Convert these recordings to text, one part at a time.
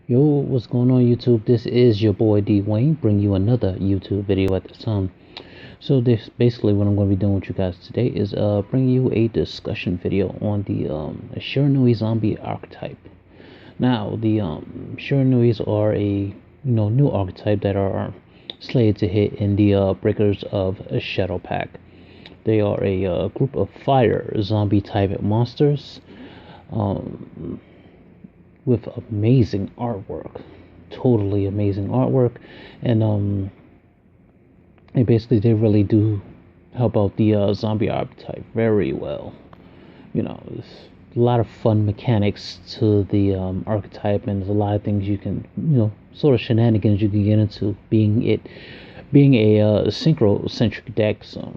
Yo, what's going on YouTube? This is your boy D Wayne, bring you another YouTube video at this time. So this basically what I'm going to be doing with you guys today is bring you a discussion video on the Shiranui zombie archetype. Now the Shiranuis are a new archetype that are slated to hit in the Breakers of a Shadow Pack. They are a group of fire zombie type monsters. With amazing artwork, totally amazing artwork, and basically they really do help out the zombie archetype very well. There's a lot of fun mechanics to the archetype, and there's a lot of things you can, sort of shenanigans you can get into being a synchro centric deck. So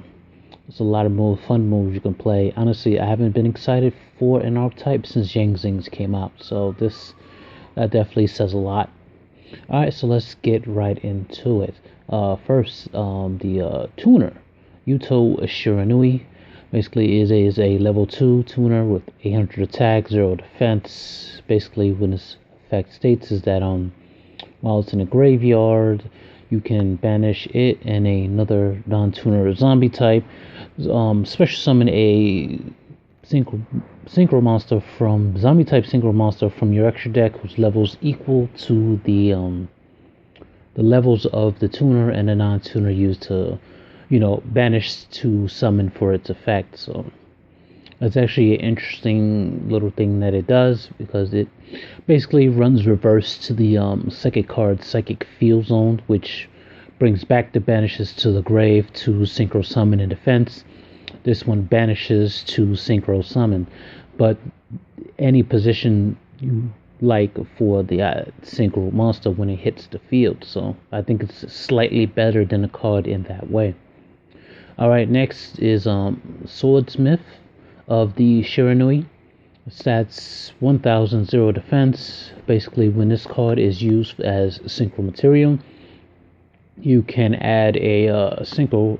there's a lot of fun moves you can play. Honestly, I haven't been excited for an archetype since Yang Zings came out, so that definitely says a lot. Alright, so let's get right into it. First, the tuner, Yuto Shiranui, basically is a level 2 tuner with 800 attack, 0 defense. Basically, when this effect states is that while it's in a graveyard, you can banish it and another non-tuner zombie type. Special summon a synchro monster from zombie type synchro monster from your extra deck whose levels equal to the levels of the tuner and the non-tuner used to banish to summon for its effect. So that's actually an interesting little thing that it does, because it basically runs reverse to the psychic card Psychic Field Zone, which brings back the banishes to the grave to synchro summon and defense. This one banishes to synchro summon, but any position you like for the synchro monster when it hits the field. So I think it's slightly better than a card in that way. Alright, next is Swordsmith of the Shiranui. Stats 1000, 0 defense. Basically, when this card is used as synchro material, you can add a synchro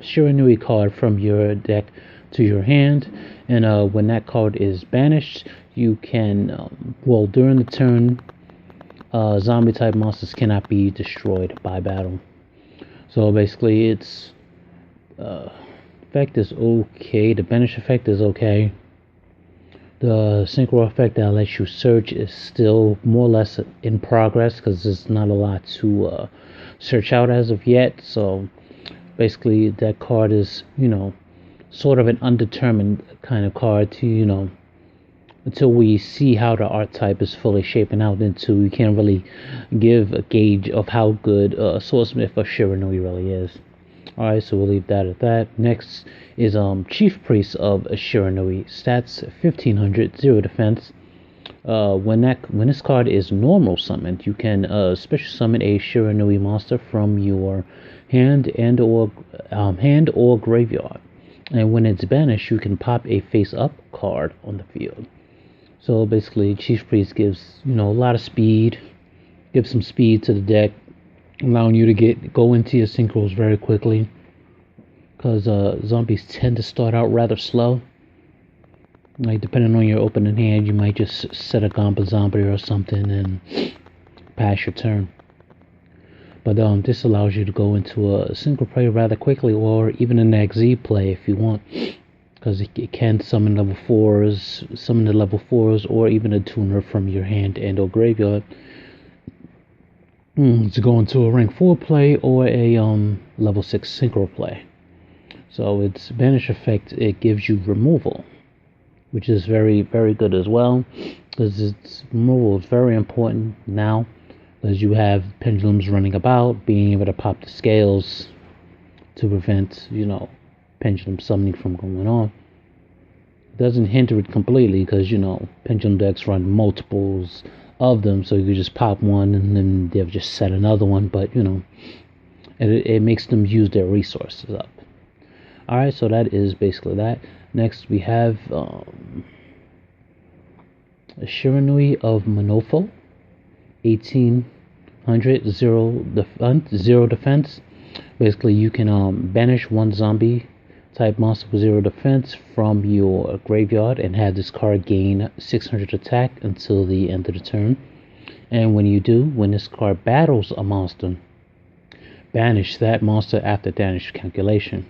Shiranui card from your deck to your hand, and when that card is banished, you can during the turn, zombie type monsters cannot be destroyed by battle. So basically, its effect is okay. The banish effect is okay. The synchro effect that lets you search is still more or less in progress, because there's not a lot to search out as of yet. So basically, that card is sort of an undetermined kind of card to until we see how the archetype is fully shaping out into. We can't really give a gauge of how good Swordsmith of Shiranui really is. Alright, so we'll leave that at that. Next is Chief Priest of Shiranui. Stats 1500, 0 defense. When this card is normal summoned, you can special summon a Shiranui monster from your hand or graveyard. And when it's banished, you can pop a face-up card on the field. So basically, Chief Priest gives a lot of speed, gives some speed to the deck, allowing you to go into your synchros very quickly, because zombies tend to start out rather slow. Like, depending on your opening hand, you might just set a Gomba Zombie or something and pass your turn. But this allows you to go into a synchro play rather quickly, or even an XZ play if you want, because it can summon level 4s, or even a tuner from your hand and or graveyard to go into a rank 4 play or a level 6 synchro play. So its banish effect, it gives you removal, which is very, very good as well, because its removal is very important now, because you have pendulums running about, being able to pop the scales to prevent pendulum summoning from going on. It doesn't hinder it completely, because pendulum decks run multiples of them, so you just pop one and then they'll just set another one, but it makes them use their resources up. Alright, so that is basically that. Next we have Shiranui of Monofo, 1800, 0 defense. Basically, you can banish one zombie type monster with 0 defense from your graveyard and have this card gain 600 attack until the end of the turn. And when you do, when this card battles a monster, banish that monster after damage calculation.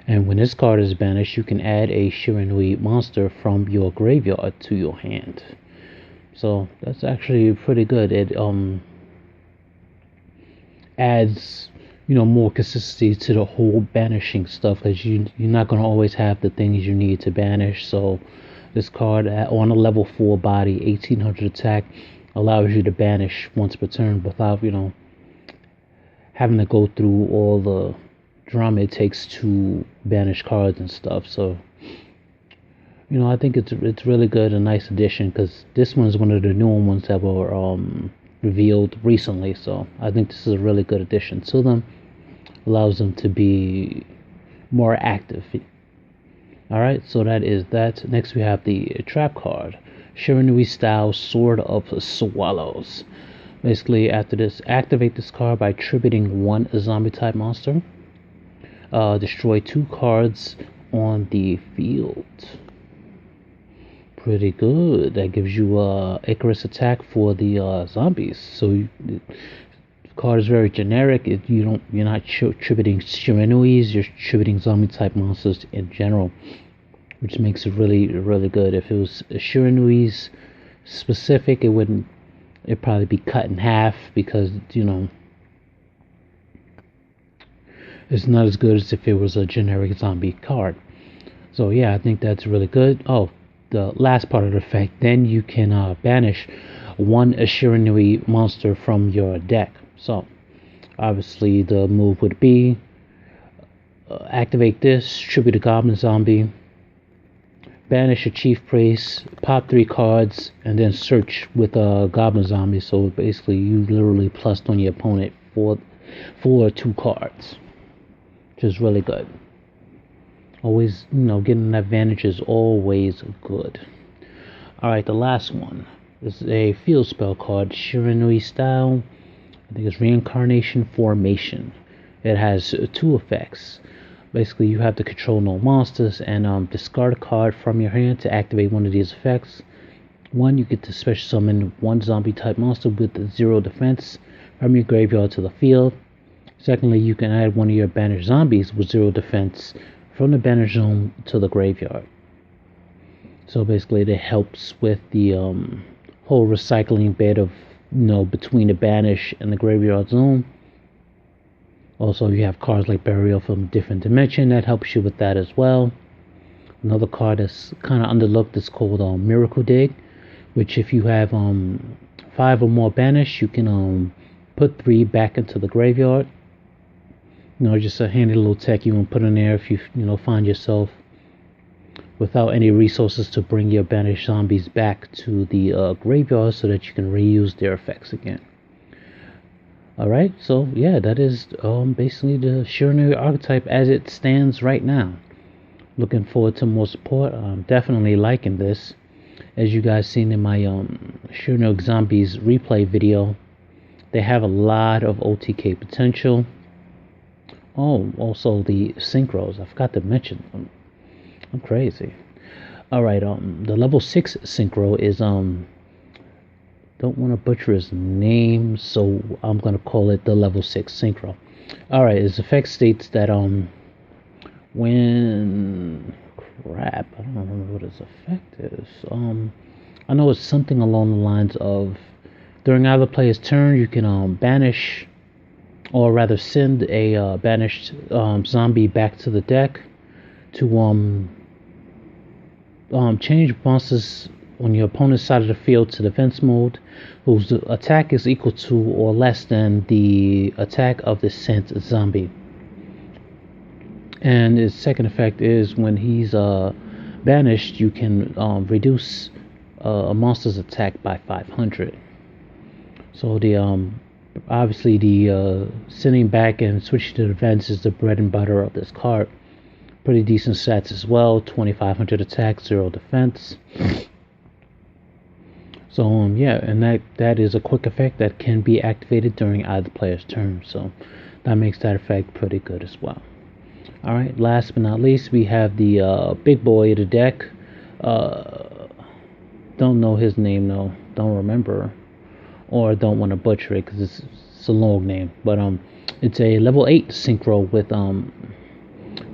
And when this card is banished, you can add a Shiranui monster from your graveyard to your hand. So that's actually pretty good. It adds more consistency to the whole banishing stuff, because you're not going to always have the things you need to banish. So this card on a level 4 body, 1800 attack, allows you to banish once per turn without having to go through all the drama it takes to banish cards and stuff. So I think it's really good, a nice addition, because this one's one of the newer ones that were revealed recently. So I think this is a really good addition to them. Allows them to be more active. Alright, so that is that. Next we have the trap card, Shiranui style Sword of Swallows. Basically, after this, activate this card by tributing one zombie type monster. Destroy 2 cards on the field. Pretty good. That gives you Icarus attack for the zombies. So the card is very generic. You're not tributing Shiranuis. You're tributing zombie type monsters in general, which makes it really, really good. If it was Shiranuis specific, it'd probably be cut in half, because it's not as good as if it was a generic zombie card. So yeah, I think that's really good. Oh, the last part of the effect, then you can banish one Shiranui monster from your deck. So obviously the move would be activate this, tribute a goblin zombie, banish a chief priest, pop 3 cards, and then search with a goblin zombie. So basically you literally plussed on your opponent for 2 cards, which is really good. Always, getting an advantage is always good. Alright, the last one is a field spell card, Shiranui style. I think it's Reincarnation Formation. It has 2 effects. Basically, you have to control no monsters and discard a card from your hand to activate one of these effects. One, you get to special summon one zombie type monster with 0 defense from your graveyard to the field. Secondly, you can add one of your banished zombies with 0 defense from the banished zone to the graveyard. So basically, it helps with the whole recycling bit of between the banish and the graveyard zone. Also, you have cards like Burial from a Different Dimension that helps you with that as well. Another card that's kind of underlooked is called Miracle Dig, which if you have 5 or more banished, you can put 3 back into the graveyard. Just a handy little tech you can put in there if you find yourself without any resources to bring your banished zombies back to the graveyard, so that you can reuse their effects again. Alright, so yeah, that is basically the Shiranui archetype as it stands right now. Looking forward to more support. I'm definitely liking this. As you guys seen in my Shiranui Zombies replay video, they have a lot of OTK potential. Oh, also the synchros. I forgot to mention them. I'm crazy. Alright, the level 6 synchro is don't want to butcher his name, so I'm gonna call it the level 6 synchro. Alright, his effect states that when I don't remember what his effect is. I know it's something along the lines of during either player's turn you can banish, or rather send a banished zombie back to the deck to change monsters on your opponent's side of the field to defense mode, whose attack is equal to or less than the attack of the sent zombie. And his second effect is when he's banished, you can reduce a monster's attack by 500. So the obviously the sending back and switching to defense is the bread and butter of this card. Pretty decent stats as well, 2500 attack, 0 defense. So yeah, and that is a quick effect that can be activated during either player's turn, so that makes that effect pretty good as well. Alright, last but not least, we have the big boy of the deck. Don't know his name though, don't remember. or I don't want to butcher it because it's a long name. But it's a level 8 synchro with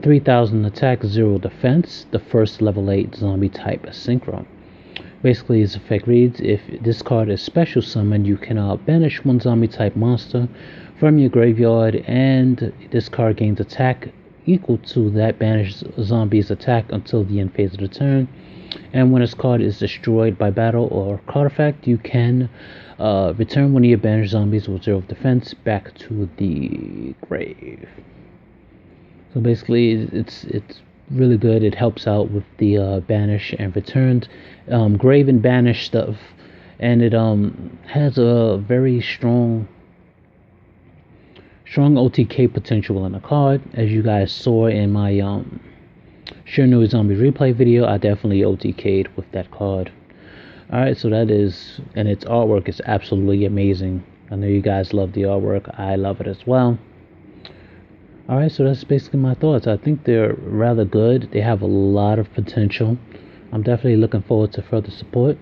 3000 attack, 0 defense. The first level 8 zombie type synchro. Basically, its effect reads: if this card is special summoned, you can banish one zombie type monster from your graveyard, and this card gains attack equal to that banished zombie's attack until the end phase of the turn. And when this card is destroyed by battle or card effect, you can return one of your banished zombies with 0 defense back to the grave. So basically, it's really good. It helps out with the banish and returned, grave and banish stuff, and it has a very strong OTK potential in the card. As you guys saw in my Shiranui zombie replay video, I definitely OTK'd with that card. Alright, so that is, and its artwork is absolutely amazing. I know you guys love the artwork. I love it as well. Alright, so that's basically my thoughts. I think they're rather good. They have a lot of potential. I'm definitely looking forward to further support.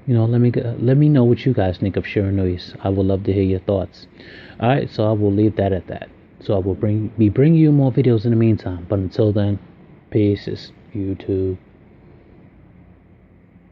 You know, let me know what you guys think of Shiranui's. I would love to hear your thoughts. Alright, so I will leave that at that. So I will be bringing you more videos in the meantime. But until then, peace, YouTube.